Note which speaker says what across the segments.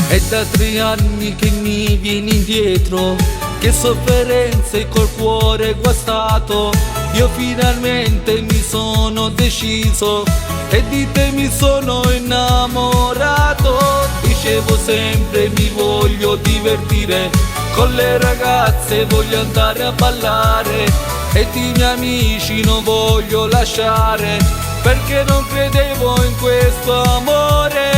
Speaker 1: È da 3 anni che mi vieni indietro, che sofferenze col cuore guastato. Io finalmente mi sono deciso e di te mi sono innamorato. Dicevo sempre mi voglio divertire, con le ragazze voglio andare a ballare e i miei amici non voglio lasciare, perché non credevo in questo amore.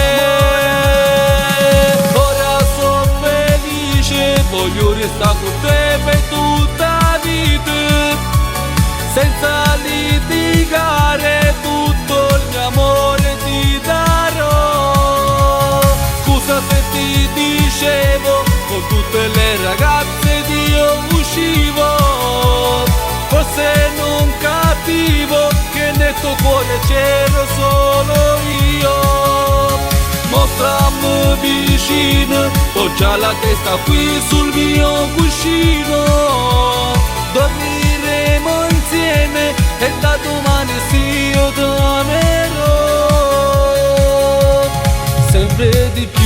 Speaker 1: Ora sono felice, voglio restare con te per tutta la vita, senza litigare, tutto il mio amore ti darò. Scusa se ti dicevo, con tutte le ragazze io uscivo, forse non capivo che nel tuo cuore c'ero solo io. Mostrammi vicino, poggia la testa qui sul mio cuscino, dormiremo insieme e da domani sì io t'amerò sempre di più.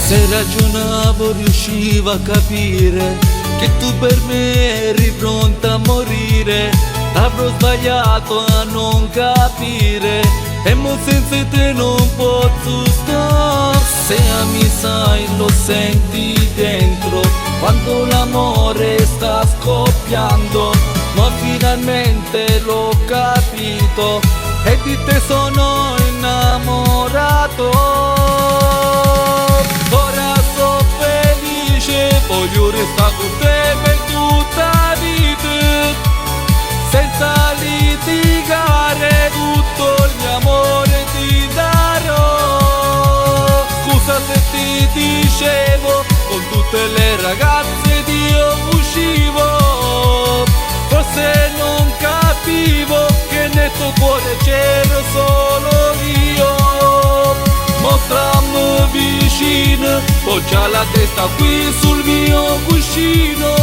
Speaker 1: Se ragionavo riuscivo a capire che tu per me eri pronta a morire. Avrò sbagliato a non capire e mo senza te non posso stare. Se ami sai lo senti dentro quando l'amore sta scoppiando, ma finalmente l'ho capito e di te sono innamorato. Ora sono felice, voglio restare con te per tutta la vita, senza litigare, tutto il mio amore ti darò. Scusa se ti dicevo, con tutte le ragazze io uscivo, forse non capivo che nel tuo cuore c'ero solo io. Mostrammi vicino, poggia la testa qui sul mio cuscino,